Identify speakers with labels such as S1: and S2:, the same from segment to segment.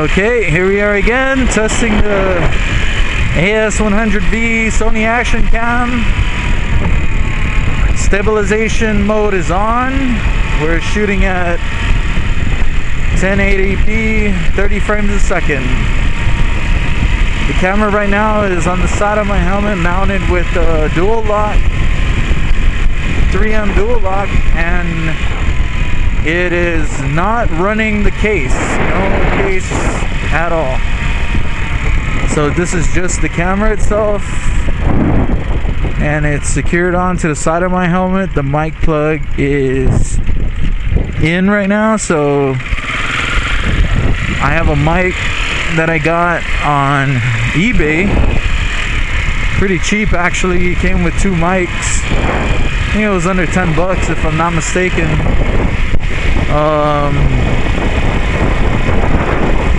S1: Okay, here we are again, testing the AS100V Sony Action Cam. Stabilization mode is on. We're shooting at 1080p, 30 frames a second. The camera right now is on the side of my helmet, mounted with a dual lock, 3M dual lock, and it is not running the case, no case at all. So this is just the camera itself, and it's secured onto the side of my helmet. The mic plug is in right now, so I have a mic that I got on eBay, pretty cheap actually. It came with two mics. I think it was under 10 bucks if I'm not mistaken.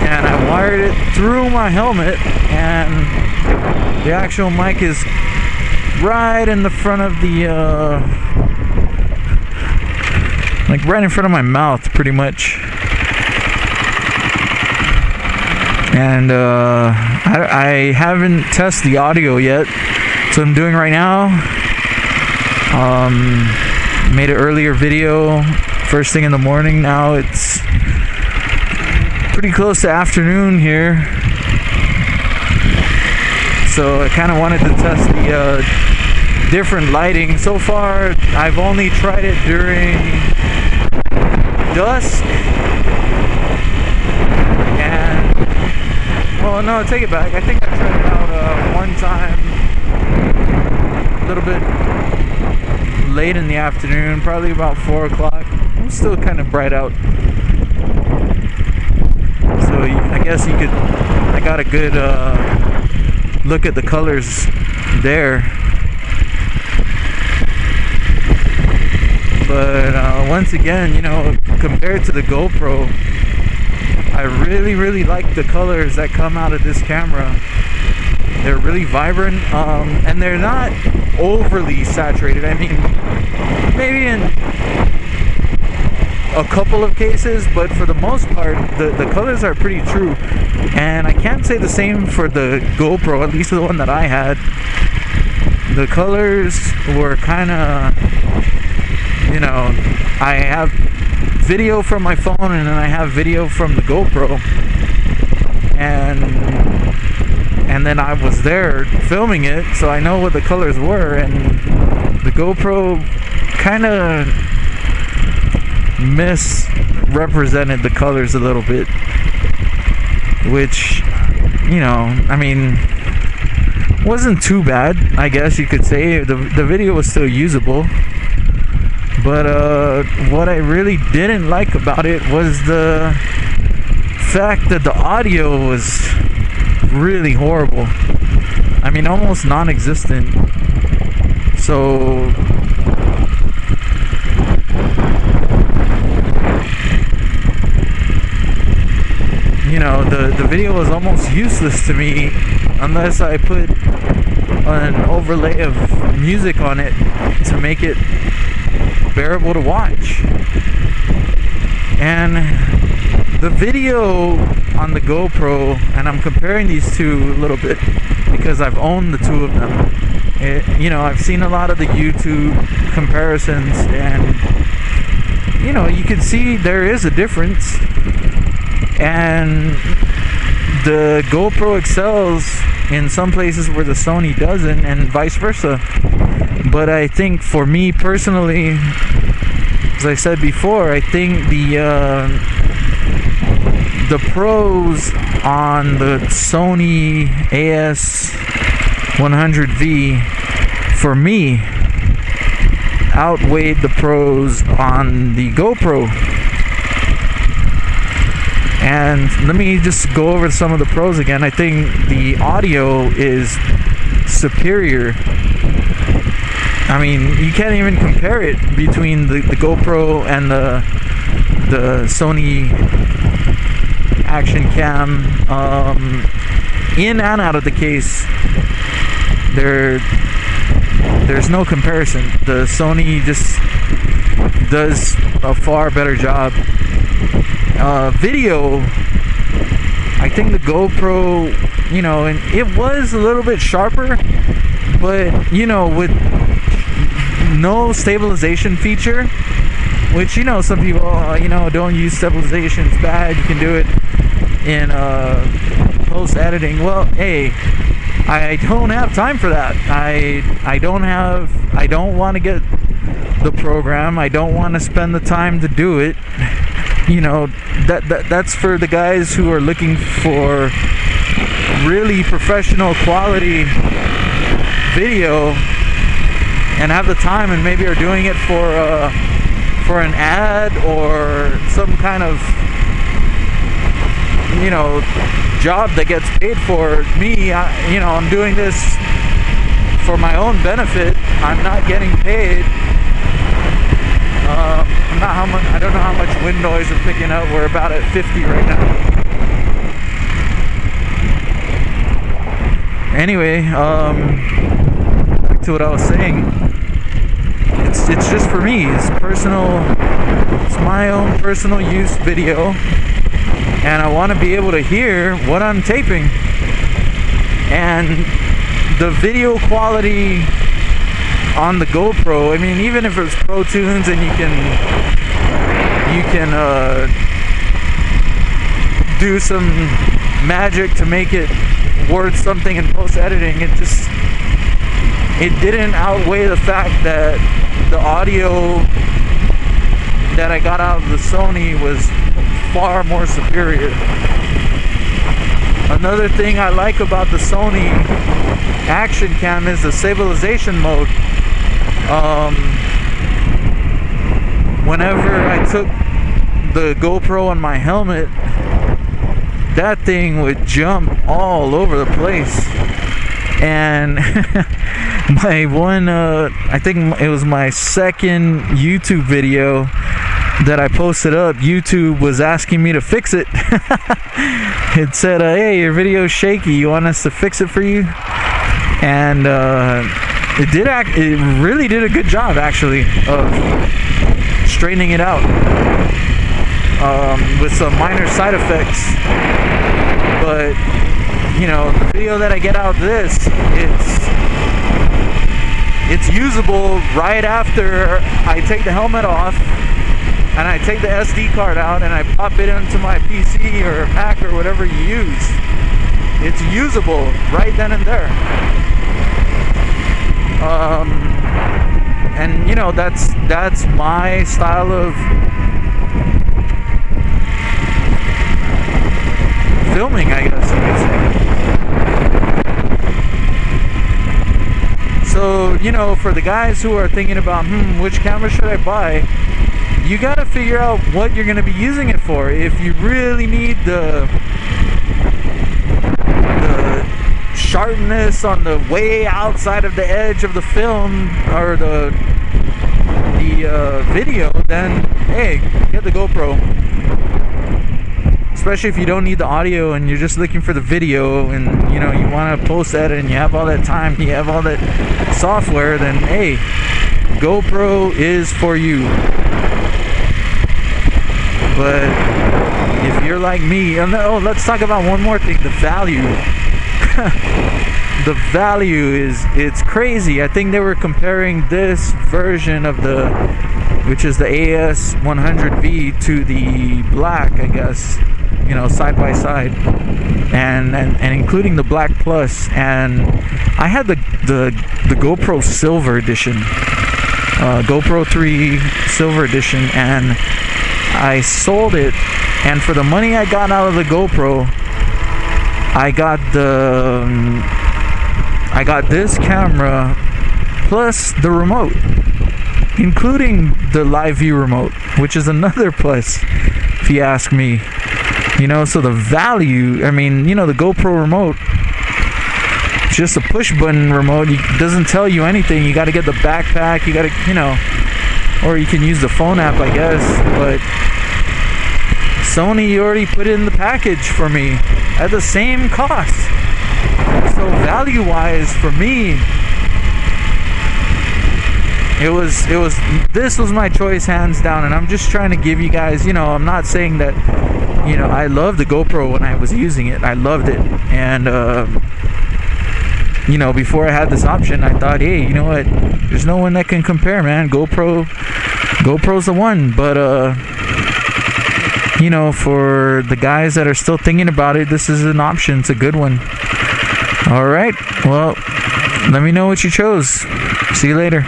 S1: And I wired it through my helmet, and the actual mic is right in the front of the like right in front of my mouth pretty much. And I haven't tested the audio yet, so I'm doing right now. Made an earlier video first thing in the morning. Now it's pretty close to afternoon here, so I kind of wanted to test the different lighting. So far I've only tried it during dusk and, well, no, take it back. I think I tried it out one time a little bit late in the afternoon, probably about 4 o'clock. It was still kind of bright out, so I guess you could, I got a good look at the colors there. But once again, you know, compared to the GoPro, I really like the colors that come out of this camera. They're really vibrant, and they're not overly saturated. I mean, maybe in a couple of cases, but for the most part the colors are pretty true. And I can't say the same for the GoPro, at least the one that I had. The colors were kind of, you know, I have video from my phone and then I have video from the GoPro, and then I was there filming it, so I know what the colors were. And the GoPro kind of misrepresented the colors a little bit, which, you know, I mean, wasn't too bad, I guess you could say. The video was still usable, but what I really didn't like about it was the fact that the audio was really horrible. I mean, almost non-existent. So you know, the video was almost useless to me unless I put an overlay of music on it to make it bearable to watch. And the video on the GoPro, and I'm comparing these two a little bit because I've owned the two of them. You know, I've seen a lot of the YouTube comparisons, and you know, you can see there is a difference. And the GoPro excels in some places where the Sony doesn't, and vice versa. But I think for me personally, as I said before, I think the pros on the Sony AS100V for me outweighed the pros on the GoPro. And let me just go over some of the pros again. I think the audio is superior. I mean, you can't even compare it between the GoPro and the Sony Action Cam. In and out of the case, there's no comparison. The Sony just does a far better job. Video, I think the GoPro, you know, and it was a little bit sharper, but you know, with no stabilization feature, which, you know, some people, you know, don't use stabilization, it's bad, you can do it in post editing. Well, hey, I don't have time for that. I don't want to get the program. I don't want to spend the time to do it. You know, that's for the guys who are looking for really professional quality video and have the time, and maybe are doing it for an ad or some kind of, you know, job that gets paid for. Me, you know, I'm doing this for my own benefit. I'm not getting paid. I don't know how much wind noise we're picking up. We're about at 50 right now. Anyway, back to what I was saying. It's just for me. It's personal. It's my own personal use video, and I want to be able to hear what I'm taping. And the video quality on the GoPro, I mean, even if it's Pro Tunes and you can do some magic to make it worth something in post editing, it didn't outweigh the fact that the audio that I got out of the Sony was far more superior. Another thing I like about the Sony Action Cam is the stabilization mode. Whenever I took the GoPro on my helmet, that thing would jump all over the place. And my one, I think it was my second YouTube video that I posted up, YouTube was asking me to fix it. It said, hey, your video's shaky, you want us to fix it for you? And it really did a good job, actually, of straightening it out, with some minor side effects. But you know, the video that I get out of this, it's usable right after I take the helmet off and I take the SD card out and I pop it into my PC or Mac or whatever you use. It's usable right then and there. And you know, that's my style of filming, I guess you could say. So, you know, for the guys who are thinking about, which camera should I buy? You gotta figure out what you're gonna be using it for. If you really need the sharpness on the way outside of the edge of the film or the video, then hey, get the GoPro. Especially if you don't need the audio and you're just looking for the video, and you know, you want to post edit and you have all that time, you have all that software, then hey, GoPro is for you. But if you're like me, oh, let's talk about one more thing, the value. The value it's crazy. I think they were comparing this version of which is the AS100V to the black, I guess, you know, side by side, and including the Black Plus. And I had the GoPro Silver Edition, GoPro 3 Silver Edition, and I sold it. And for the money I got out of the GoPro, I got this camera plus the remote, including the live view remote, which is another plus, if you ask me. You know, so the value, I mean, you know, the GoPro remote, it's just a push button remote. It doesn't tell you anything. You got to get the backpack, you got to, you know, or you can use the phone app, I guess. But Sony already put it in the package for me at the same cost. So value wise, for me, this was my choice hands down. And I'm just trying to give you guys, you know, I'm not saying that, you know, I loved the GoPro when I was using it. I loved it. And you know, before I had this option, I thought, hey, you know what, there's no one that can compare, man. GoPro's the one. But you know, for the guys that are still thinking about it, this is an option. It's a good one. All right, well, let me know what you chose. See you later.